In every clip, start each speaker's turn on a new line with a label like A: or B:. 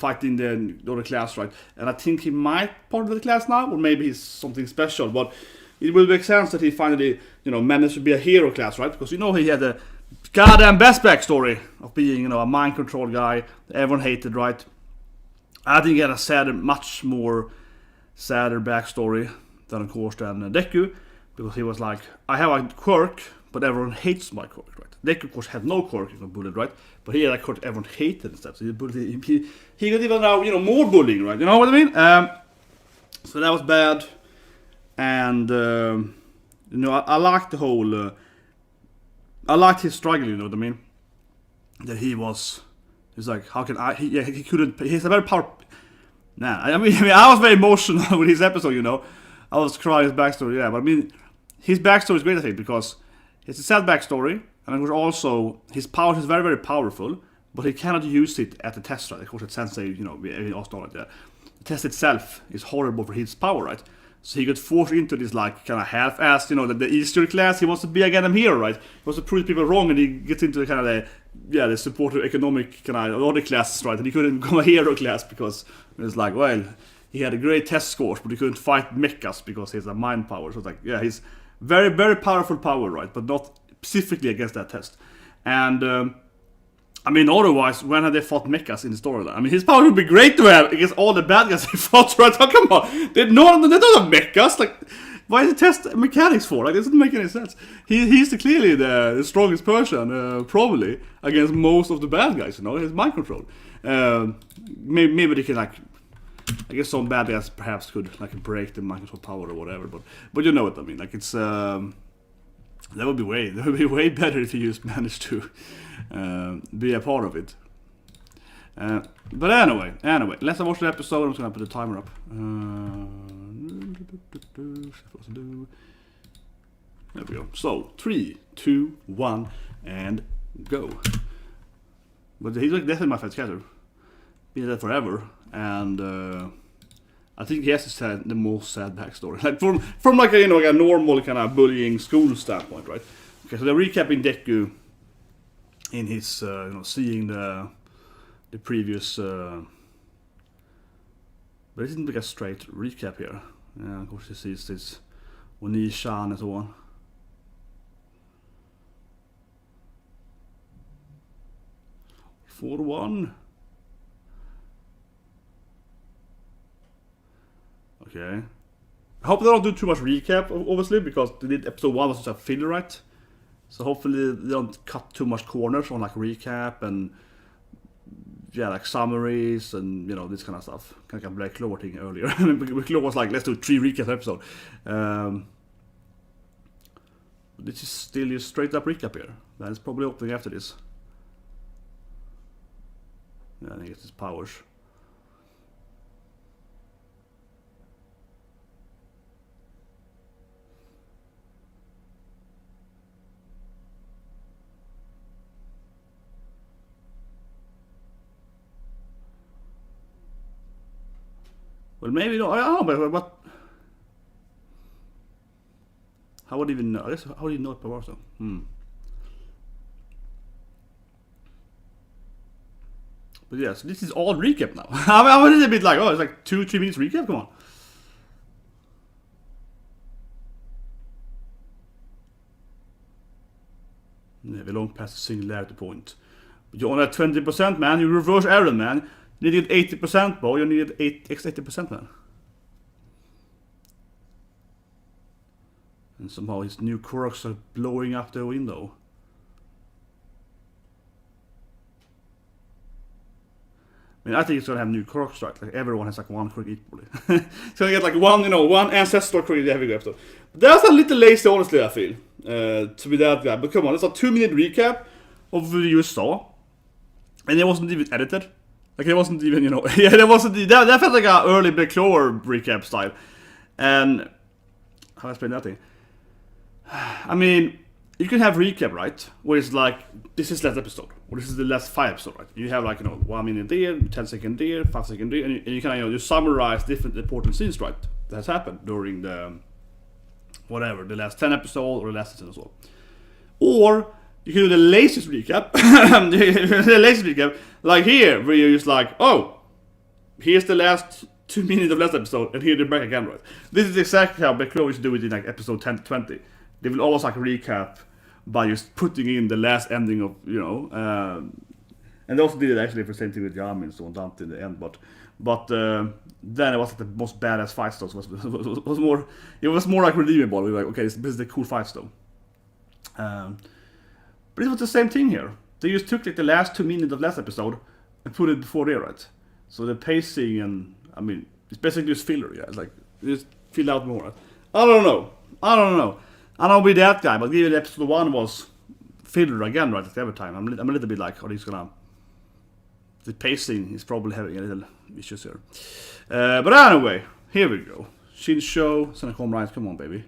A: fighting the other class, right? And I think he might part of the class now, or maybe he's something special. But it will make sense that he finally, managed to be a hero class, right? Because he had the goddamn best backstory of being, a mind control guy that everyone hated, right? I think he had a much more sadder backstory than, of course, than Deku, because he was like, I have a quirk, but everyone hates my quirk, right? Deku, of course, had no quirk, bullied, right? But he had a quirk everyone hated instead. So he got even now, more bullying, right? You know what I mean? So that was bad. And, I liked the whole, I liked his struggle, you know what I mean? That he's like, how can I, he couldn't, he's a very powerful, I was very emotional with his episode, I was crying his backstory, yeah, but his backstory is great, I think, because it's a sad backstory, and of course also, his power is very, very powerful, but he cannot use it at the test, right? Of course, at Sensei, we also know that the test itself is horrible for his power, right? So he got forced into this, like, kind of half-assed, the Easter class. He wants to be a goddamn hero, right? He wants to prove people wrong, and he gets into the kind of the supportive economic kind of other classes, right? And he couldn't become a hero class because it was like, well, he had a great test scores, but he couldn't fight mechas because he has a mind power. So it's like, yeah, he's very, very powerful power, right? But not specifically against that test. And, otherwise, when have they fought mechas in the storyline? His power would be great to have against all the bad guys he fought, right? Oh, come on. They don't have mechas. Like, why is the test mechanics for? Like, it doesn't make any sense. He's clearly the strongest person, probably, against most of the bad guys, His mind control. Maybe they can, like, I guess some bad guys perhaps could, like, break the mind control power or whatever. But you know what I mean. Like, it's, that would be way better if you just managed to be a part of it. But anyway, let's watch the episode. I'm just gonna put the timer up. There we go. So 3, 2, 1, and go. But he's like definitely my favorite character. Been there forever, and I think he has the most sad backstory. Like from like a like a normal kind of bullying school standpoint, right? Okay, so they're recapping Deku in his seeing the previous, but it isn't like a straight recap here. Yeah, of course he sees this Oni-chan and so on. For one. Okay. I hope they don't do too much recap, obviously, because they did episode 1 was just a filler, right? So hopefully they don't cut too much corners on like recap and like summaries and this kind of stuff. Kind of like Black Clover thing earlier. Black Clover was like, let's do 3 recap episode. This is still just straight up recap here. That is probably opening after this. Yeah, I think it's his powers. Well, maybe no. I don't know, but how would he even know? I guess how do you know it by Warsaw? But yeah, so this is all recap now. I was a bit like, it's like 2-3 minutes recap. Come on. Yeah, we're long past the singularity point. But you're on at 20%, man. You reverse error, man. You needed 80%, bro. You needed 80%, man. And somehow his new quirks are blowing up the window. I think it's gonna have new quirks, right? Like everyone has like one quirk equally. It's gonna get like one ancestral quirk in every episode. But that's a little lazy, honestly, I feel, to be that guy. But come on, it's a 2-minute recap of what you saw, and it wasn't even edited. Like it wasn't even, it wasn't. That felt like an early Black Clover recap style. And how do I explain that thing? You can have recap, right? Where it's like, this is last episode, or this is the last 5 episodes, right? You have like 1 minute there, 10 second there, 5 second there, and you kind of you summarize different important scenes, right? That has happened during the the last 10 episodes or the last 10 as well. Or you can do the latest recap, like here, where you're just like, oh, here's the last 2 minutes of last episode, and here they're back again, right? This is exactly how Black Clover used to do it in like episode 10 to 20. They will always like recap by just putting in the last ending of, you know, and they also did it actually for the same thing with Yami and so on, dumped in the end, but then it was like the most badass fight stuff. It was more like redeemable. We were like, okay, this is the cool fight stuff. But it was the same thing here. They just took like the last 2 minutes of last episode and put it before there, right? So the pacing and, I mean, it's basically just filler, yeah. It's like, just fill out more. Right? I don't know. I don't be that guy, but given episode 1 was filler again, right, at every time, I'm a little bit like, are these gonna... The pacing is probably having a little issues here. But anyway, here we go. Shinsho, Senacom Rise, come on, baby.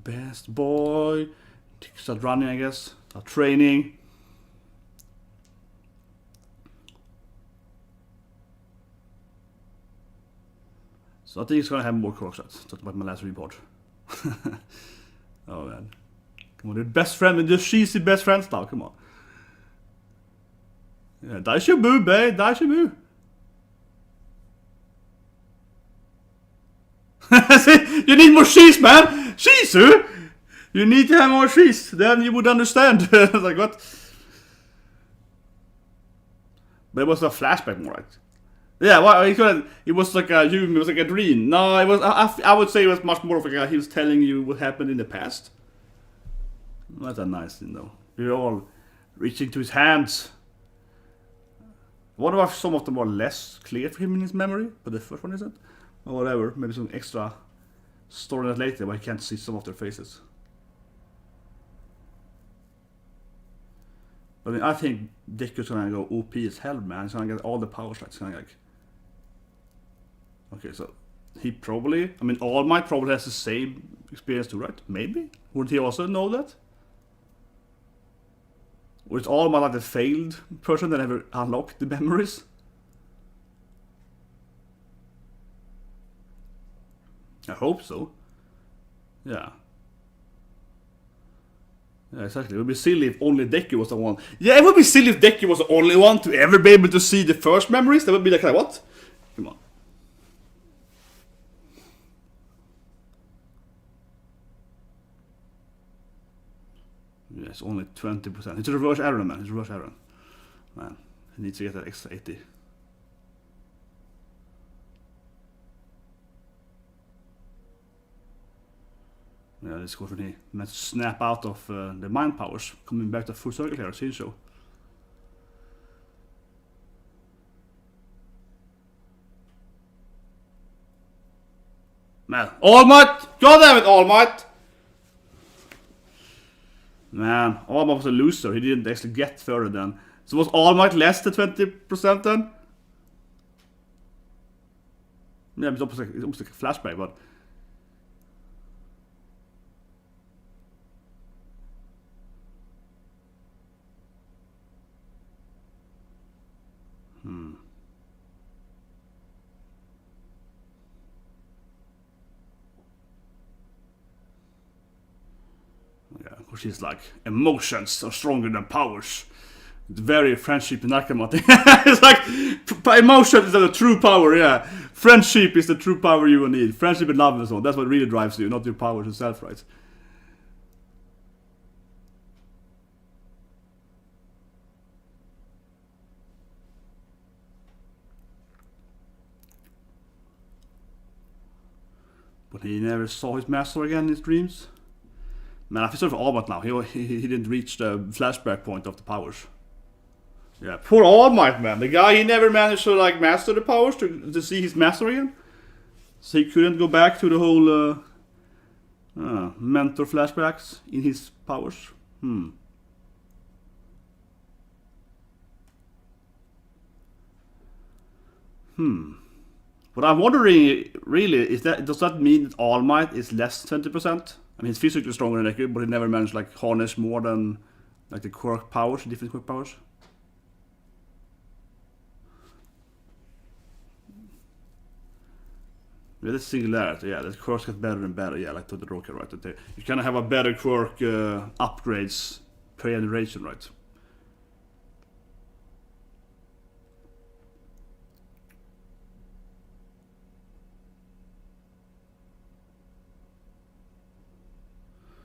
A: Best boy. Start running, I guess. Start training. So I think it's gonna have more cross shots. Talked about my last report. Oh man. Come on, they're best friend and just she's the best friends now, come on. Yeah, Daishibu, babe, Daishibu. You need more cheese, man! Shizu! You need to have more cheese, then you would understand. Like, what? But it was a flashback, more right? Yeah, well, it was like a it was like a dream. No, it was. I would say it was much more of like he was telling you what happened in the past. That's a nice thing, though. We're all reaching to his hands. What about some of them are less clear for him in his memory? But the first one isn't? Or whatever, maybe some extra story later where he can't see some of their faces. But I mean, I think Deku's gonna go OP as hell, man. He's gonna get all the power shots. He's gonna like... Okay, so he probably... I mean, All Might probably has the same experience too, right? Maybe? Wouldn't he also know that? Or is All Might like the failed person that never unlocked the memories? I hope so. Yeah. Yeah, exactly. It would be silly if only Deku was the one. Yeah, it would be silly if Deku was the only one to ever be able to see the first memories. That would be like, what? Come on. Yeah, it's only 20%. It's a reverse error, man. It's a reverse error. Man, he needs to get that extra 80. Yeah, this goes when he managed to snap out of the mind powers, coming back to full circle here, SHINSO. Man, All Might! God damn it, All Might! Man, All Might was a loser. He didn't actually get further than. So was All Might less than 20% then? Yeah, it's almost like a flashback, but. Yeah, of course he's like, emotions are stronger than powers. It's very friendship in Nakama thing. It's like, emotion is the true power, yeah. Friendship is the true power you will need. Friendship and love and so on. That's what really drives you, not your powers yourself, right? But he never saw his master again in his dreams. Man, I feel sorry for All Might now. He didn't reach the flashback point of the powers. Yeah, poor All Might, man. The guy, he never managed to like master the powers to see his master again. So he couldn't go back to the whole mentor flashbacks in his powers. What I'm wondering, really, is that does that mean that All Might is less 20%? I mean, he's physically stronger than Deku, but he never managed like harness more than like the quirk powers, different quirk powers. Yeah, that's singularity. Yeah, the quirks get better and better. Yeah, like Todoroki, right? You kind of have a better quirk upgrades per generation, right?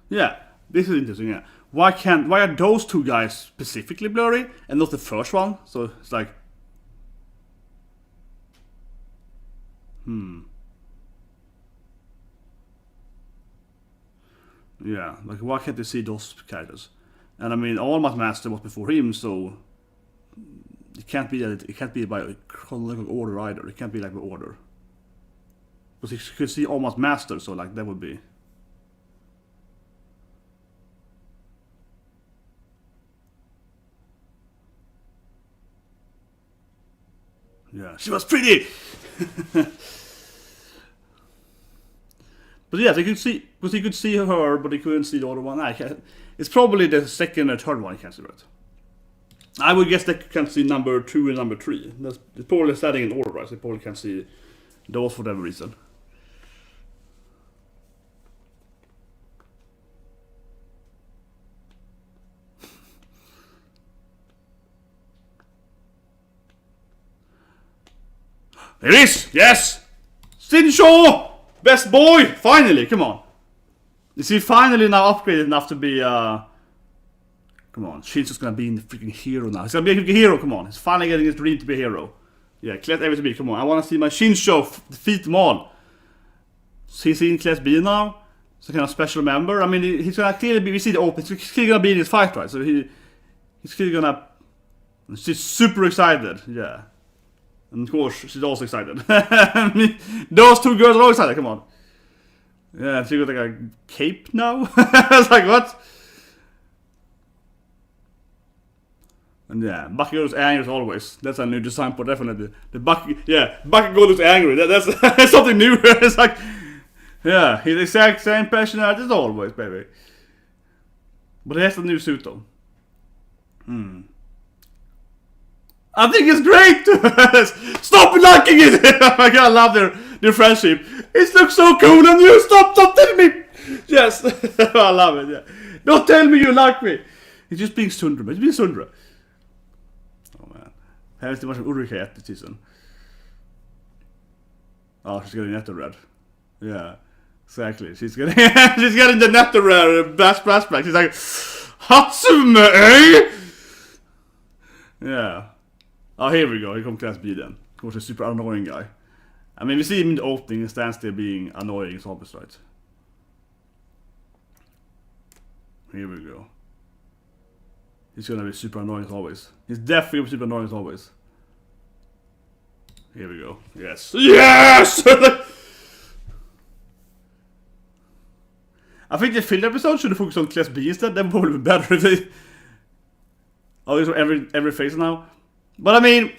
A: Yeah, this is interesting, yeah. Why are those two guys specifically blurry and not the first one? So it's like, yeah, like why can't they see those characters? And I mean, All Might Master was before him, so it can't be that it can't be by chronological order either. It can't be like by order. Because you could see All Might Master, so like that would be. Yeah, she was pretty. But yeah, they could see, because he could see her, but he couldn't see the other one. It's probably the second or third one he can't see, right? I would guess they can see number 2 and number 3. That's probably setting in order, right? They probably can't see those for whatever reason. There it is! Yes! SHINSO! Best boy! Finally, come on. Is he finally now upgraded enough to be, come on, SHINSO's gonna be in the freaking hero now. He's gonna be a freaking hero, come on. He's finally getting his dream to be a hero. Yeah, Class A to B, come on. I wanna see my SHINSO defeat them all. So he's in Class B now. So kind of special member. I mean, he's gonna clearly be, we see the open, he's clearly gonna be in this fight, right? So he's clearly gonna, she's super excited, yeah. And of course, she's also excited. Those two girls are all excited, come on. Yeah, she got like a cape now? I was like, what? And yeah, Bucky looks angry as always. That's a new design for definitely. The Bucky, yeah, Bucky looks angry. That's that's something new. It's like, yeah, he's the exact same passionate as always, baby. But he has a new suit though. I think it's great! Stop liking it! Oh my god, I love their friendship. It looks so cool on you! Stop telling me! Yes, I love it, yeah. Don't tell me you like me! He's just being Sundra, but he's being Sundra. Oh man. Här är det varit en Ulrika i season. Oh, she's getting netto red. Yeah, exactly. She's getting the netto red best flashback. She's like, Hatsume, eh? Yeah. Oh, here we go. Here comes Class B then. Of course, a super annoying guy. I mean, we see him in the opening and stands there being annoying as always, right? Here we go. He's gonna be super annoying as always. He's definitely super annoying as always. Here we go. Yes. Yes! I think the filler episode should have focused on Class B instead. That would probably be better. Oh, it's every phase now. But I mean,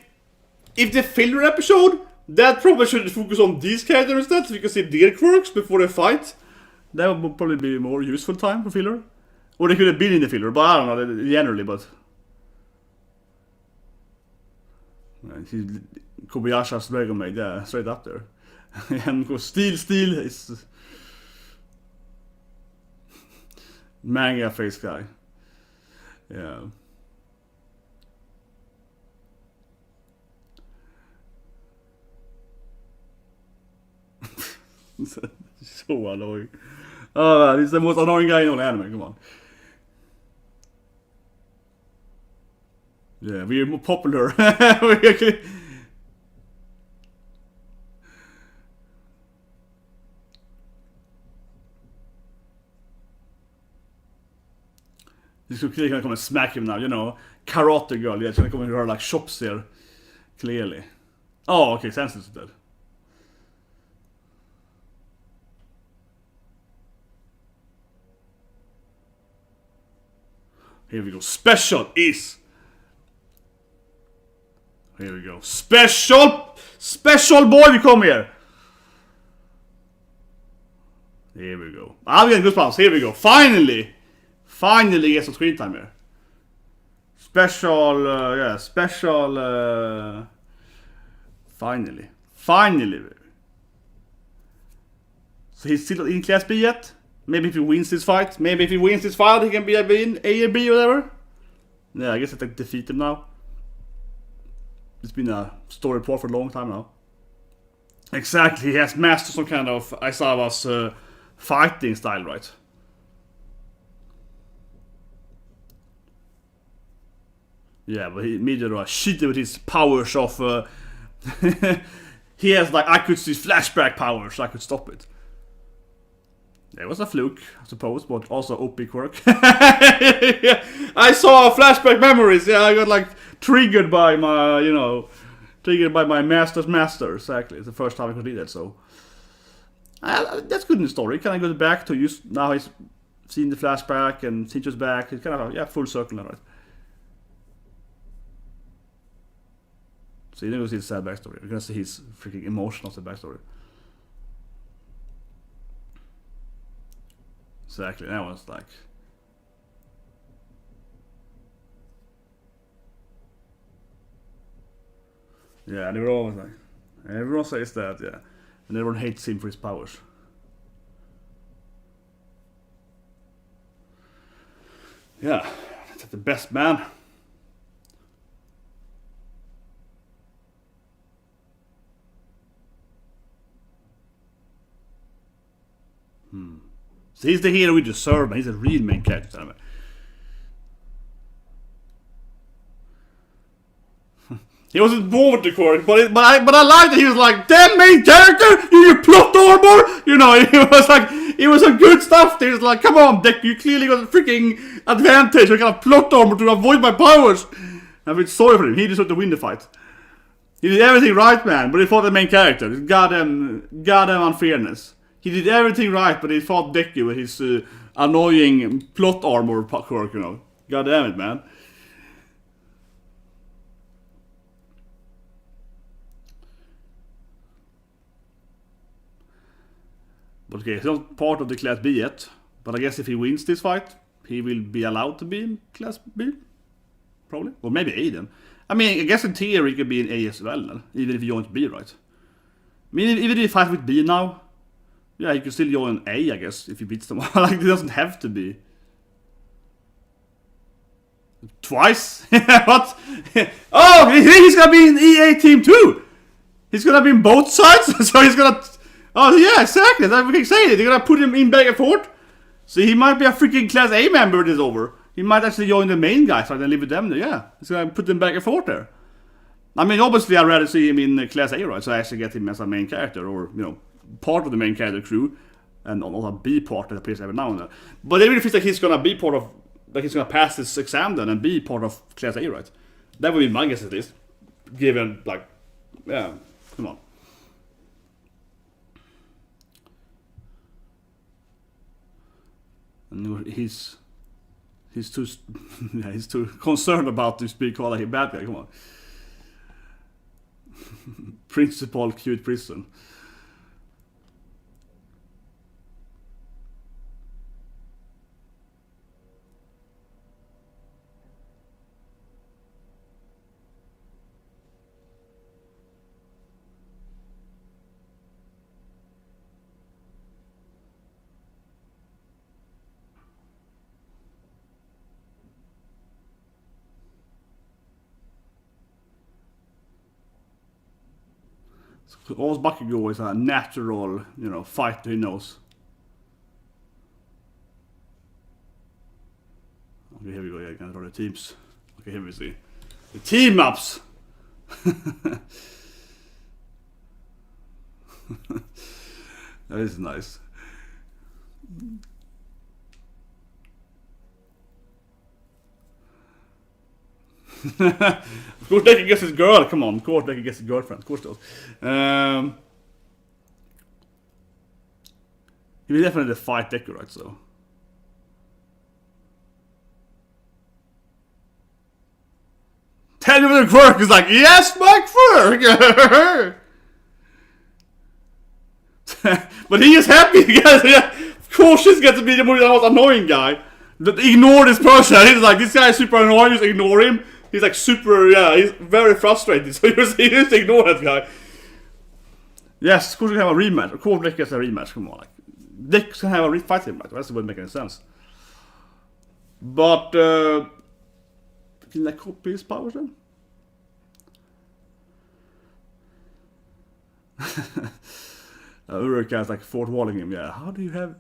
A: if the filler episode, that probably should focus on these characters instead, so you can see their quirks before they fight. That would probably be more useful time for filler. Or they could have been in the filler, but I don't know, generally, but... Kobayashi's Dragon Maid, yeah, straight up there. And of course, Steel is... manga face guy. Yeah. So annoying. Oh man, he's the most annoying guy in all anime, come on. Yeah, we're more popular. We actually... She's gonna come and smack him now, you know. Karate girl, yeah, she's gonna come and run like chops here. Clearly. Oh, okay, Sense is dead. Here we go. Special is. Here we go. Special boy, we come here. Here we go. I'm getting goosebumps. Here we go. Finally get some screen time here. Special, yeah, special. Finally. So he's still in Class B yet? Maybe if he wins this fight, he can be in A or B or whatever. Yeah, I guess I can defeat him now. It's been a story report for a long time now. Exactly, he has mastered some kind of Aizawa's fighting style, right? Yeah, but he immediately cheated with his powers of... he has like, I could see flashback powers, so I could stop it. It was a fluke, I suppose, but also OP quirk. Yeah, I saw flashback memories. Yeah, I got like triggered by my, you know, master's master. Exactly, it's the first time I could read that. So that's good in the story. Kind of goes back to use now he's seen the flashback and Shinso's back. It's kind of full circle, right? So you're gonna see his sad backstory. You're gonna see his freaking emotional sad backstory. Exactly, that was like... Yeah, they were always like... Everyone says that, yeah. And everyone hates him for his powers. Yeah, that's the best man. So he's the hero we deserve, man. He's a real main character. He wasn't born with the quirk, but I liked that he was like, damn main character, you plot armor. You know, it was some good stuff. He was like, come on, Dick, you clearly got a freaking advantage. You got a plot armor to avoid my powers. I feel sorry for him. He deserved to win the fight. He did everything right, man, but he fought the main character. It's goddamn unfairness. He did everything right, but he fought Deku with his annoying plot armor quirk, you know. God damn it, man. But okay, he's not part of the Class B yet. But I guess if he wins this fight, he will be allowed to be in Class B. Probably. Or maybe A then. I mean, I guess in theory he could be in A as well, then, even if he joins B, right? I mean, even if he fights with B now, yeah, you can still join A, I guess, if he beats them. Like, it doesn't have to be. Twice? What? Oh, he's gonna be in EA team too! He's gonna be in both sides, so he's gonna... Oh, yeah, exactly, that's what we can say. They're gonna put him in back and forth. So he might be a freaking Class A member when it's over. He might actually join the main guys, so I can live with them there, yeah. He's gonna put them back and forth there. I mean, obviously I'd rather see him in Class A, right? So I actually get him as a main character, or, you know, part of the main character crew, and not a B part that appears every now and then. But it really feels like he's gonna be part of, like he's gonna pass this exam then and be part of Class A, right? That would be my guess at least. Given, like, yeah, come on. And he's too, yeah, he's too concerned about this being called a bad guy, come on. Principal cute prison. All Bakugo is a natural, you know, fighter he knows. Okay, here we go. Yeah, I can draw the teams. Okay, here we see the team ups. That is nice. Of course, Deku gets his girl. Come on, of course, Deku gets his girlfriend. Of course, does. He will definitely fight Deku, right? So. Tell me the quirk. He's like, yes, my quirk. But he is happy because, yeah, of course, she's going to be the most annoying guy. Ignore this person. He's like, this guy is super annoying. Just ignore him. He's like super, yeah, he's very frustrated. So you just ignore that guy. Yes, of course we can have a rematch. Of course Dick gets a rematch. Come on, like Dick can have a fight him, right? That wouldn't make any sense. But can I copy his powers then? Uraka's like fourth walling him. Yeah, how do you have?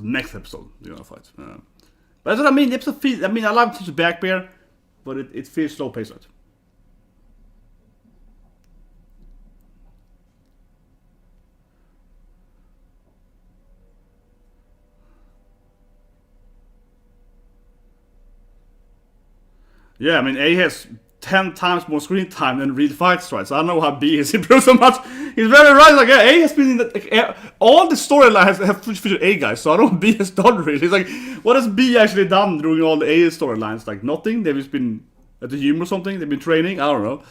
A: the next episode they're gonna fight. But that's what I mean. The episode feels. I mean, I love to back bear, but it feels slow paced. Right? Yeah, I mean, A has 10 times more screen time than real fights, right? So I don't know how B has improved so much. He's very right. Like, yeah, A has been in the, all the storylines have featured A guys, so I don't know what B has done really. It's like, what has B actually done during all the A storylines? Like, nothing? They've just been at the gym or something? They've been training? I don't know.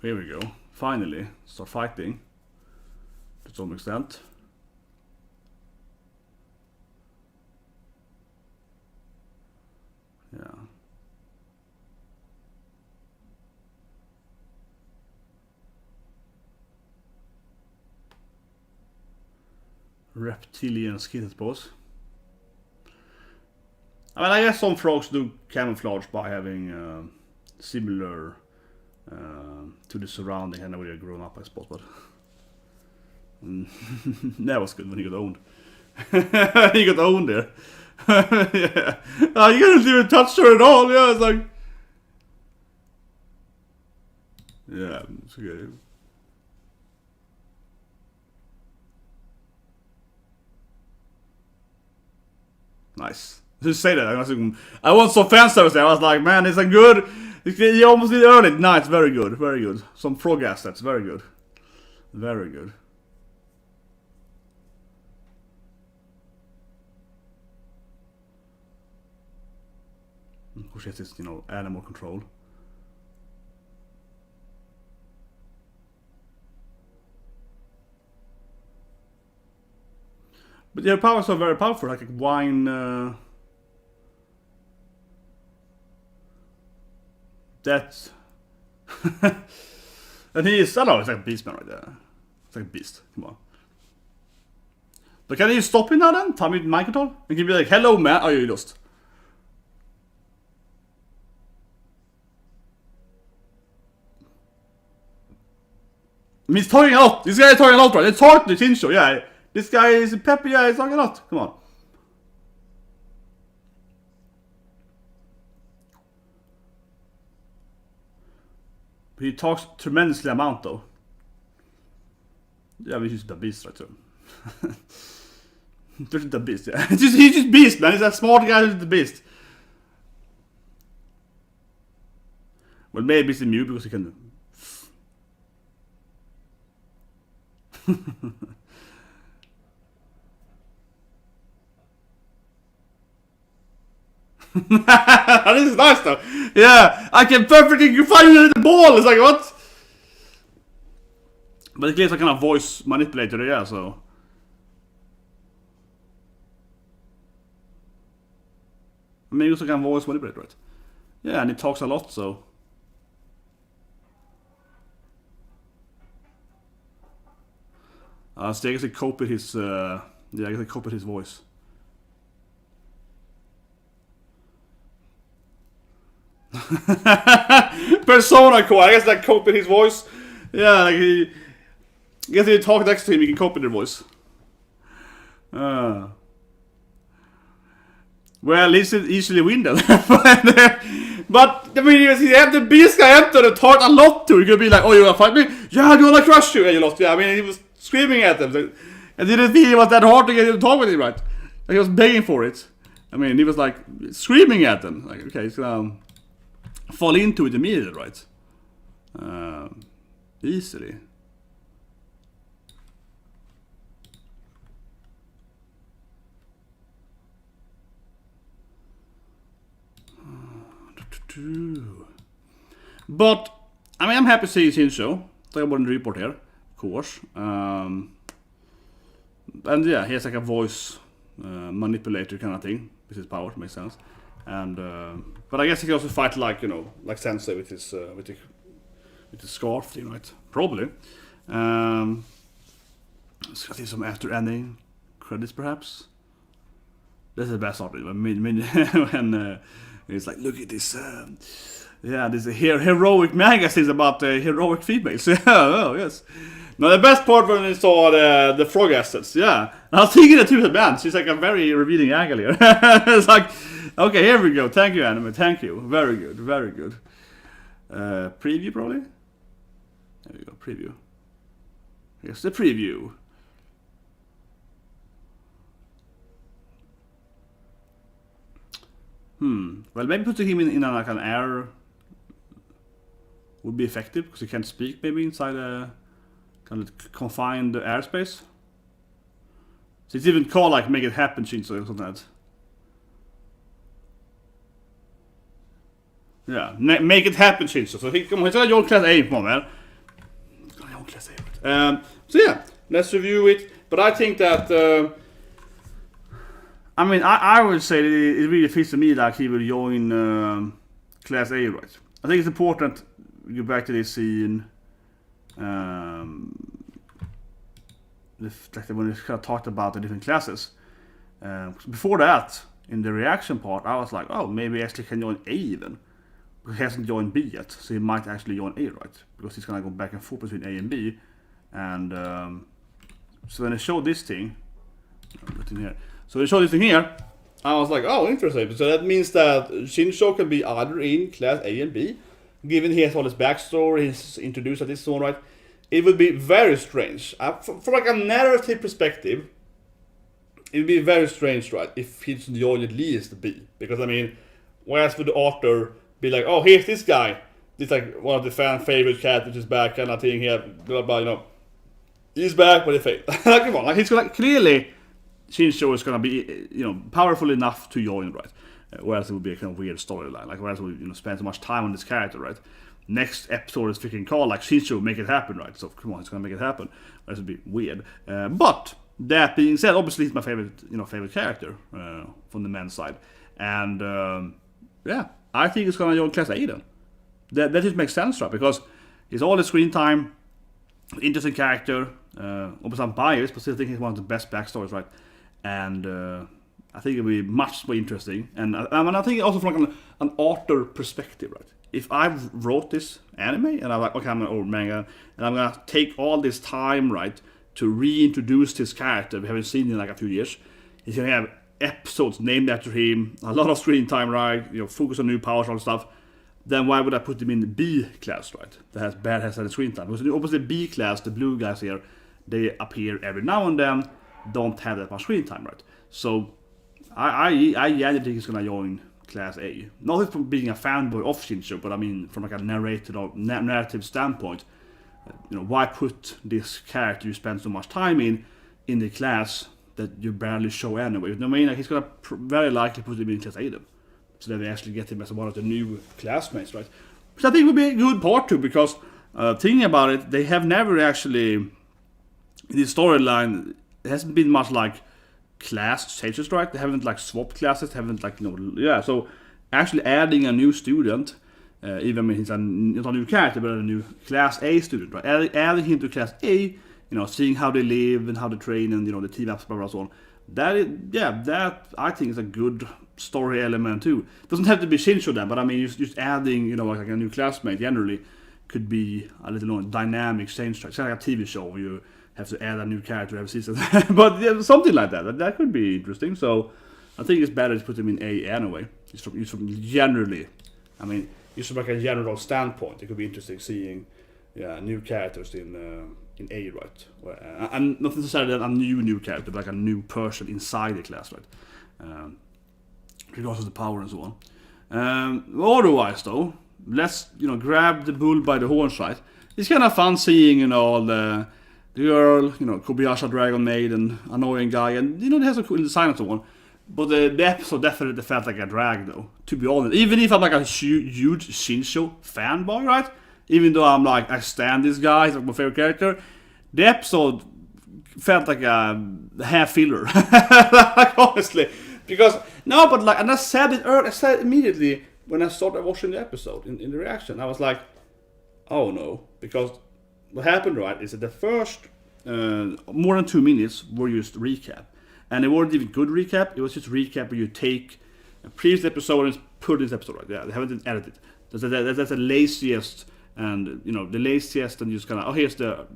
A: Here we go. Finally, start fighting to some extent. Yeah. Reptilian skin, I suppose. I mean, I guess some frogs do camouflage by having similar to the surrounding. I know they're grown up, I suppose, but that was good when he got owned. He got owned there. Yeah. You didn't even touch her at all. Yeah, it's like, yeah, it's okay. Nice. Just say that. I want some fan service there. I was like, man, it's a good. You almost did it early. Nice, very good, very good. Some frog assets, very good. Very good. Of course, yes, it's, animal control. But their powers are very powerful, like wine. That. And he is, I don't know, it's like a beast man right there. It's like a beast, come on. But can you stop him now then? Tell me mind control? And can be like, hello man, oh you lost. I mean, he's talking a lot. This guy is talking a lot, right? It's hard to Shinso, yeah. This guy is peppy, yeah, he's talking a lot. Come on. He talks tremendously amount though. Yeah, but he's just a beast, right? So. Just a beast, yeah. He's just beast, man. He's a smart guy who's the beast. Well, maybe it's new because he can. This is nice though. Yeah, I can perfectly find the ball. It's like what? But it gives a kind of voice manipulator, yeah. So. I mean, also can voice manipulate, right? Yeah, and he talks a lot, so. So I guess he copied his. Yeah, I guess he copied his voice. Persona core. I guess that copied his voice. Yeah, like he. I guess if you talk next to him, you can copy their voice. Well, he should easily win that. But I mean, he had the beast guy enter and talked a lot to. He could be like, "Oh, you wanna fight me? Yeah, do you wanna crush you?" And you lost. Yeah, I mean, he was screaming at them. And didn't think it was that hard to get him to talk with him, right? Like, he was begging for it. I mean, he was like screaming at them. Like, okay, he's gonna fall into it immediately, right? Easily. But I mean, I'm happy to see Shinso. So I wouldn't report here, of course. And yeah, he has like a voice manipulator kind of thing with his power, makes sense. And but I guess he can also fight like like Sensei with his scarf thing, right? Probably. Let's get some after ending credits, perhaps. This is the best art. When It's like, look at this, this heroic magazines about heroic females. Yeah, oh yes. Now the best part when I saw the frog assets, yeah. And I was thinking that too, man, she's like a very revealing angle here. It's like, okay, here we go. Thank you, anime. Thank you. Very good, very good. Preview probably. There we go. Preview. Here's the preview. Well, maybe putting him in like an air would be effective because he can't speak. Maybe inside a kind of confined airspace. So it's even called like "Make It Happen" Shinso or something like that. Yeah, make it happen, Shinso. So he's gonna join class A, come on, man. He's gonna join class A. Right? So yeah, let's review it. But I think that. I would say that it really feels to me like he will join Class A, right? I think it's important to go back to this scene. When we kind of talked about the different classes. Before that, in the reaction part, I was like, oh, maybe he actually can join A even. He hasn't joined B yet, so he might actually join A, right? Because he's gonna go back and forth between A and B. And so when I showed this thing, So they showed this thing here. I was like, oh, interesting. So that means that Shinso can be either in Class A and B. Given he has all his backstory, he's introduced at this one, right? It would be very strange. From like a narrative perspective, it would be very strange, right? If he's joined at least B. Because, I mean, whereas would the author be like, oh, here's this guy. This like one of the fan favorite characters is back kind of thing here. Blah, blah, you know. He's back, but he failed. Like, come on. Like, he's gonna clearly... Shinso is gonna be, powerful enough to join, right? Whereas it would be a kind of weird storyline. Like, whereas we, spend so much time on this character, right? Next episode is freaking called like Shinso make it happen, right? So come on, it's gonna make it happen. Whereas it would be weird. But that being said, obviously he's my favorite character from the men's side, and I think it's gonna join Class A then. That just makes sense, right? Because he's all the screen time, interesting character. Obviously I'm biased, but still think he's one of the best backstories, right? And I think it'll be much more interesting. And I think also from like an author perspective, right? If I wrote this anime and I'm like, okay, I'm an old manga, and I'm gonna take all this time, right, to reintroduce this character we haven't seen in like a few years. He's gonna have episodes named after him, a lot of screen time, right? Focus on new powers, all that stuff. Then why would I put him in the B class, right? That has any screen time. Because obviously B class, the blue guys here, they appear every now and then, don't have that much screen time, right? So I think he's gonna join Class A. Not from being a fanboy of Shinso, but I mean from like a narrative standpoint. Why put this character you spend so much time in the class that you barely show anyway? You know what I mean? Like, he's gonna very likely put him in Class A then. So that they actually get him as one of the new classmates, right? Which I think would be a good part too, because thinking about it, they have never actually, in the storyline, it hasn't been much like class changes, right? They haven't like swapped classes, haven't like, so actually adding a new student, even when he's not a new character, but a new Class A student, right? Adding him to Class A, seeing how they live and how they train and, the team ups, blah, blah, so on. That I think is a good story element too. Doesn't have to be Shinso then, but I mean, just adding, like a new classmate generally could be a little dynamic change track. It's kind of like a TV show where you have to add a new character every season. But something like that could be interesting. So I think it's better to put him in A anyway. Just from generally, I mean, just from like a general standpoint, it could be interesting seeing new characters in A, right? And not necessarily a new character, but like a new person inside the class, right? Regardless of the power and so on. Otherwise, though, let's grab the bull by the horns, right? It's kind of fun seeing all the girl, Kobayashi Dragon Maid and annoying guy, and it has a cool design and so on. But the episode definitely felt like a drag, though. To be honest, even if I'm like a huge Shinso fanboy, right? Even though I'm like, I stand this guy, he's like my favorite character, the episode felt like a half filler. Like, honestly. Because, no, but like, and I said it immediately when I started watching the episode, in the reaction. I was like, oh no. Because what happened, right, is that the first more than 2 minutes were just recap. And it wasn't even good recap, it was just recap where you take a previous episode and put this episode, right? Yeah, they haven't edited. That's the laziest, and the laziest, and just kind of, here's the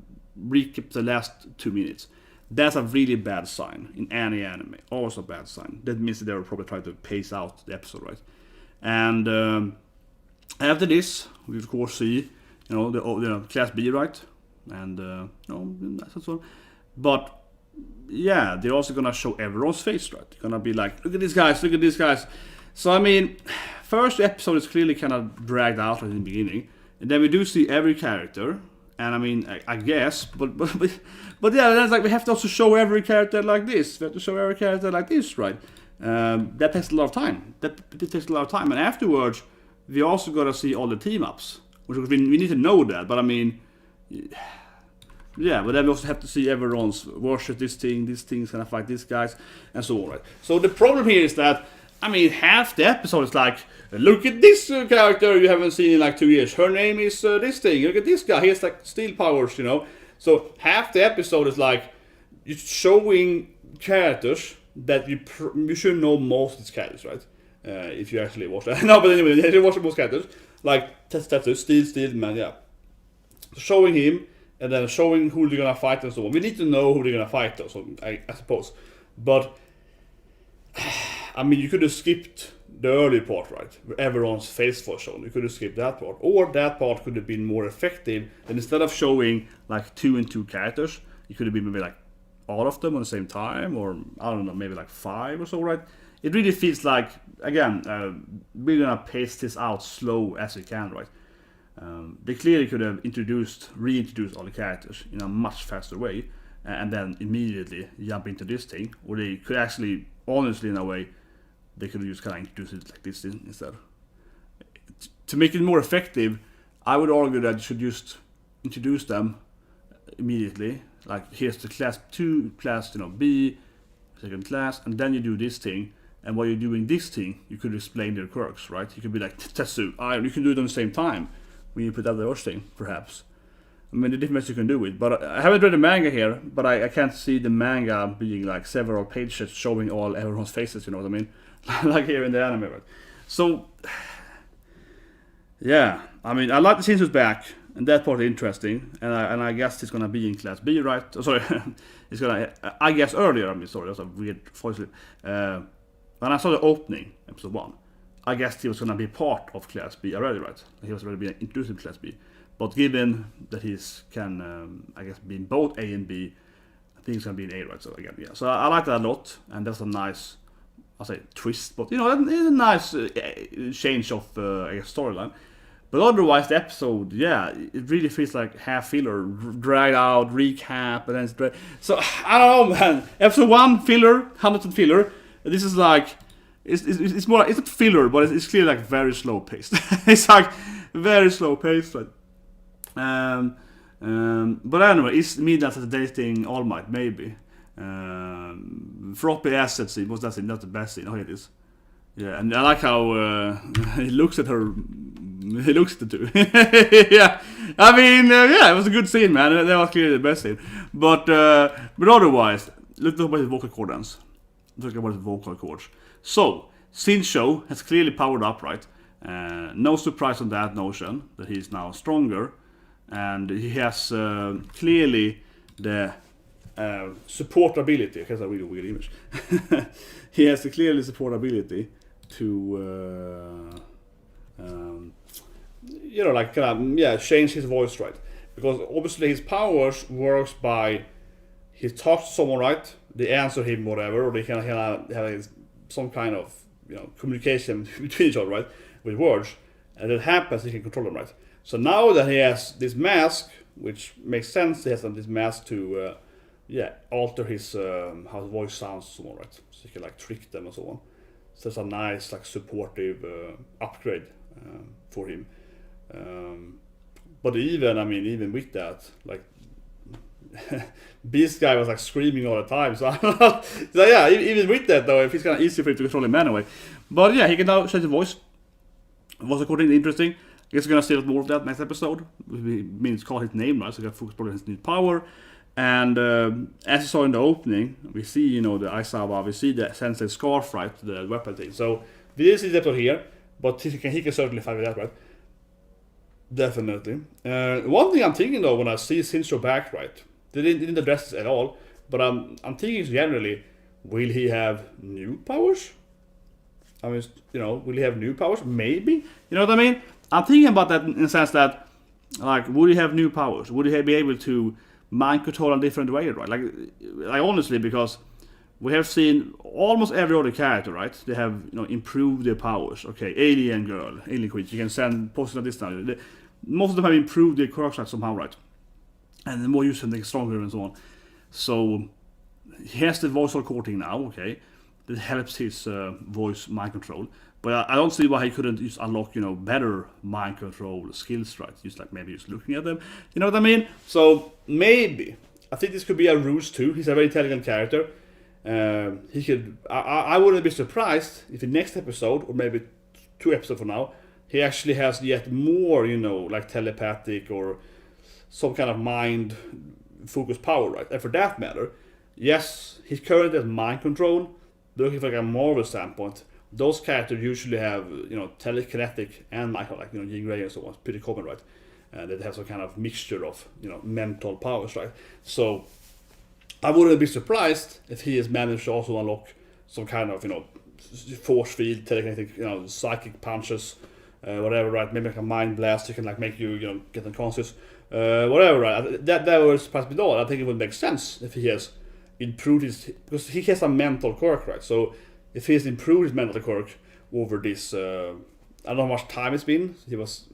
A: recap the last 2 minutes. That's a really bad sign in any anime. Also a bad sign. That means that they were probably trying to pace out the episode, right? And after this, we of course see, the Class B, right? And that's all. But yeah, they're also gonna show everyone's face, right? They're gonna be like, look at these guys, look at these guys. So I mean, first episode is clearly kind of dragged out right in the beginning, and then we do see every character. And I mean, I guess, but yeah, that's like we have to also show every character like this. We have to show every character like this, right? That takes a lot of time. That takes a lot of time. And afterwards, we also gotta see all the team ups, which we need to know that. But I mean, yeah, but then we also have to see everyone's versus this thing's gonna fight these guys, and so on, right? So the problem here is that, I mean, half the episode is like, look at this character you haven't seen in like 2 years. Her name is this thing. Look at this guy. He has like steel powers, So half the episode is like it's showing characters that you should know most of these characters, right? If you actually watch that. No, but anyway, you watch most characters. Like Tattoo, Steel Man, yeah. So showing him, and then showing who they're gonna fight and so on. We need to know who they're gonna fight though, so I suppose. But I mean, you could have skipped the early part, right? Where everyone's face was shown. You could have skipped that part. Or that part could have been more effective. And instead of showing like 2 and 2 characters, you could have been maybe like all of them at the same time, or I don't know, maybe like 5 or so, right? It really feels like, again, we're gonna pace this out slow as we can, right? They clearly could have reintroduced all the characters in a much faster way, and then immediately jump into this thing, or they could actually, honestly, in a way, they could have just kind of introduced it like this instead. To make it more effective, I would argue that you should just introduce them immediately. Like, here's the class 2, class B, second class, and then you do this thing. And while you're doing this thing, you could explain their quirks, right? You could be like, Tetsu, you can do it on the same time when you put out the first thing, perhaps. I mean, the difference you can do it. But I haven't read the manga here, but I can't see the manga being like several pages showing everyone's faces, you know what I mean? Like here in the anime, right? So, yeah, I mean, I like the Shinso's back, and that part is interesting, and I guess it's gonna be in Class B, right? Oh, sorry, it's gonna, I guess earlier, sorry, that's a weird voice slip. When I saw the opening, episode 1, I guess he was gonna be part of Class B already, right? He was already being introduced in Class B. But given that he can, I guess, be in both A and B, I think he's gonna be in A, right? So again, yeah. So I like that a lot, and that's a nice, I'll say, twist, but it's a nice change of I guess storyline. But otherwise, the episode, yeah, it really feels like half filler, dragged out, recap, and then it's dragged. So I don't know, man. Episode 1 filler, 100% filler. This is like it's more like, it's not filler, but it's clearly like very slow paced. It's like very slow paced. Like, but anyway, it's Midnight as a Dating All Might, maybe. Floppy asset scene, was that scene? Not the best scene. Oh, it is. Yeah, and I like how he looks at her. He looks at the two. Yeah, I mean, yeah, it was a good scene, man. That was clearly the best scene. But otherwise, let's talk about his vocal cords. Talk about his vocal cords. So, SHINSO has clearly powered up, right? No surprise on that notion that he's now stronger, and he has clearly the support ability. That's a really weird image. He has the clearly support ability to, change his voice, right? Because obviously his powers works by he talks to someone, right? They answer him, whatever, or they can have some kind of communication between each other, right? With words, and it happens. He can control them, right? So now that he has this mask, which makes sense, he has this mask to alter his how his voice sounds, so on, right? So he can like trick them and so on. So it's a nice like supportive upgrade for him. But even with that, like Beast guy was like screaming all the time. So yeah, even with that though, if it's kind of easy for him to control him anyway. But yeah, he can now change the voice. Was according interesting. I guess we're gonna see a lot more of that next episode. We means call his name, right? So we got focus on his new power. And as you saw in the opening, we see the Aizawa, we see the Sensei scarf, right? The weapon thing. So we didn't see that one here. but he can certainly fight with that, right? Definitely. One thing I'm thinking though when I see SHINSO back, right? They didn't address this at all, but I'm thinking generally, will he have new powers? I mean, will he have new powers? Maybe. You know what I mean? I'm thinking about that in the sense that, like, would he have new powers? Would he be able to mind control in a different way, right? Like honestly, because we have seen almost every other character, right? They have, improved their powers. Okay, alien girl, alien creature, you can send positive this now. Most of them have improved their quirks somehow, right? And the more use them, they're stronger and so on. So he has the voice recording now, okay? That helps his voice mind control. But I don't see why he couldn't just unlock, better mind control skills, right? Just maybe just looking at them. You know what I mean? So maybe. I think this could be a ruse too. He's a very intelligent character. He could. I wouldn't be surprised if the next episode, or maybe 2 episodes from now, he actually has yet more, like telepathic or some kind of mind focused power, right? And for that matter, yes, he's currently has mind control. Looking from a Marvel standpoint, those characters usually have, telekinetic and mind control, like, Jean Grey and so on. It's pretty common, right? They have some kind of mixture of, mental powers, right? So I wouldn't be surprised if he has managed to also unlock some kind of, force field, telekinetic, psychic punches, whatever, right? Maybe like a mind blast, you can like make you, get unconscious, whatever, right? That would surprise me at all. I think it would make sense if he has improved his, because he has a mental quirk, right? So if he has improved his mental quirk over this, I don't know how much time it's been. He was,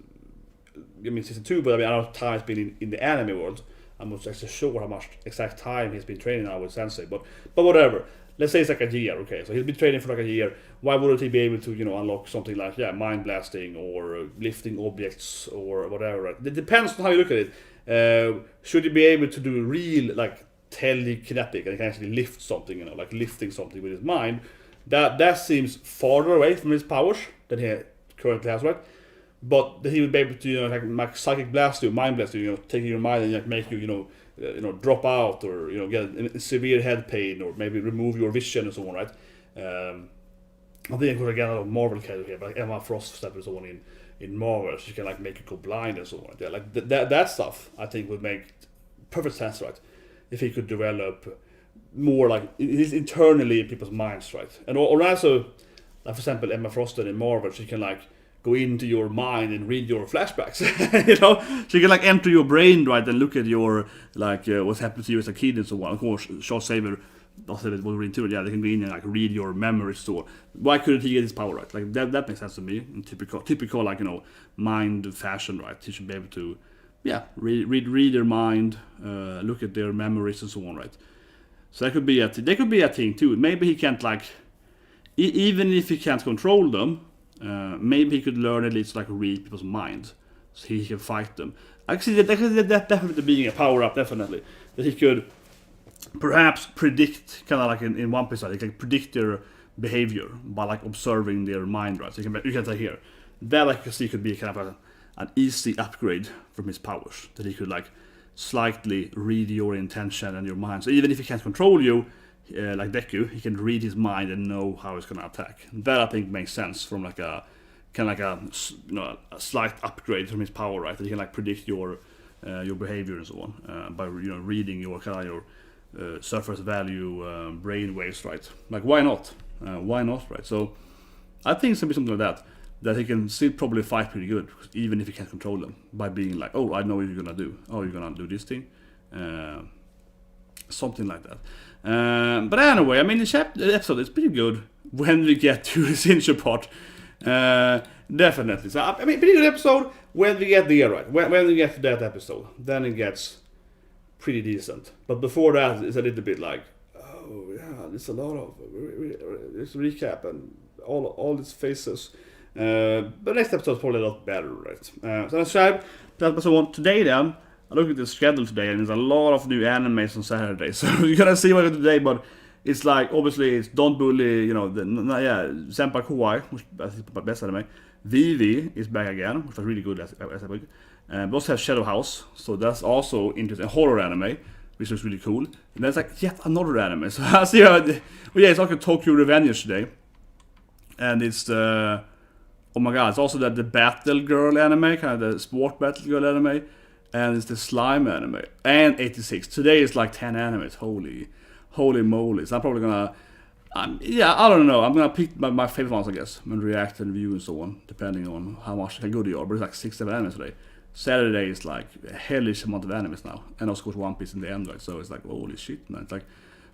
A: season 2, but I don't know how much time it's been in the anime world. I'm not actually sure how much exact time he's been training now with Sensei, but whatever. Let's say it's like a year, okay? So he's been training for like a year. Why wouldn't he be able to, unlock something like, mind blasting or lifting objects or whatever, right? It depends on how you look at it. Should he be able to do real, like, telekinetic, and he can actually lift something, like lifting something with his mind? That seems farther away from his powers than he currently has, right? But that he would be able to, like psychic blast you, mind blast you, taking your mind and like make you, drop out or get severe head pain or maybe remove your vision and so on, right? I think we're again a Marvel character here, but like Emma Frost and so on in Marvel, she can like make you go blind and so on. Yeah, like that stuff I think would make perfect sense, right? If he could develop more like internally in people's minds, right? And or also, like for example, Emma Frost in Marvel, she can like go into your mind and read your flashbacks. She can like enter your brain, right, and look at your like what's happened to you as a kid and so on. Of course, Short Saber, Wolverine too. Yeah, they can go in and like read your memories. So why couldn't he get his power, right? Like that makes sense to me in typical like mind fashion, right? He should be able to, read their mind, look at their memories and so on, right? So that could be a thing too. Maybe he can't like, even if he can't control them. Maybe he could learn at least like read people's minds, so he can fight them. Actually, that definitely being a power up, definitely that he could perhaps predict, kind of like in One Piece, he can predict their behavior by like observing their mind, right? So you can say here that I can see could be kind of an easy upgrade from his powers, that he could like slightly read your intention and your mind. So even if he can't control you, like Deku, he can read his mind and know how he's gonna attack. That I think makes sense from like a kind of like a slight upgrade from his power, right? That he can like predict your behavior and so on by reading your kind of your surface value brain waves, right? Like why not? Right? So I think it's gonna be something like that he can still probably fight pretty good, even if he can't control them, by being like, oh, I know what you're gonna do. Oh, you're gonna do this thing. Something like that. But anyway, I mean, the episode is pretty good when we get to the SHINSO part. Definitely. So, I mean, pretty good episode when we get there, right? When we get to that episode, then it gets pretty decent. But before that, it's a little bit like, oh, yeah, there's a lot of this recap and all these faces. But next episode is probably a lot better, right? So let's try that episode 1 today then. I look at the schedule today and there's a lot of new animes on Saturday, so you're gonna see what I do today, but it's like, obviously, it's Don't Bully, Senpai Kawaii, which I think is my best anime. Vivi is back again, which was really good last week. We also have Shadow House, so that's also interesting. Horror anime, which looks really cool. And there's like yet another anime, so I see how it's like Tokyo Revengers today. And it's Oh my god, it's also the Battle Girl anime, kind of the sport Battle Girl anime, and it's the Slime anime, and 86. Today is like 10 animes. Holy moly! So I'm probably gonna, I don't know. I'm gonna pick my favorite ones, I guess, and react and review and so on, depending on how good they are. But it's like 6-7 animes today. Saturday is like a hellish amount of animes now, and of course One Piece in the end, right? So it's like holy shit, man! It's like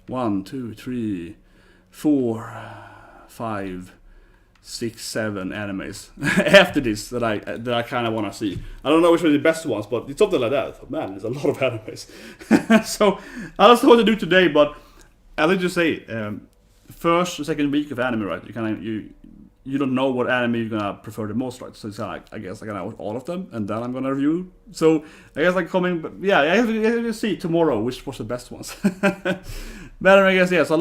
A: 1, 2, 3, 4, 5, 6, 7 animes after this that I kind of want to see. I don't know which one are the best ones, but it's something like that. Man, there's a lot of animes. So I don't know what to do today, but I like to say, first or second week of anime, right? You don't know what anime you're gonna prefer the most, right? So it's like, I guess I'm gonna watch all of them, and then I'm gonna review. So I guess I have to see tomorrow which was the best ones. But I guess, yes.